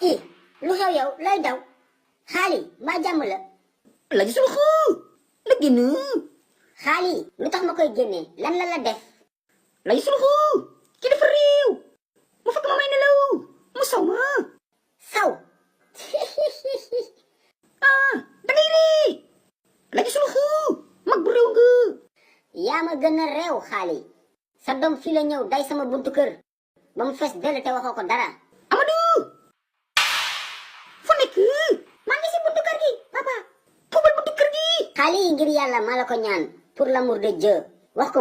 Ih, lu xew yow lay daw xaali mbaa jàmm la. lagi sulhu lagi nu xaali lu tax ma koy génnee lan la def. lagi sulhu ki dafa réew mu fekk ma may nelaw mu saw ma saw ah da ngay ree lagi sulhu mag bu réew nga yaa ma gën a réew xaali sa doom fii la ñëw day sama buntu kër ba mu fees dell te waxoo ko dara. Amadou fu nekk maa ngi si buntu kër gi papa. tuubal buntu kër gi xaali yi ngir yàlla maa la ko ñaan pour l'amour de Dieu wax ko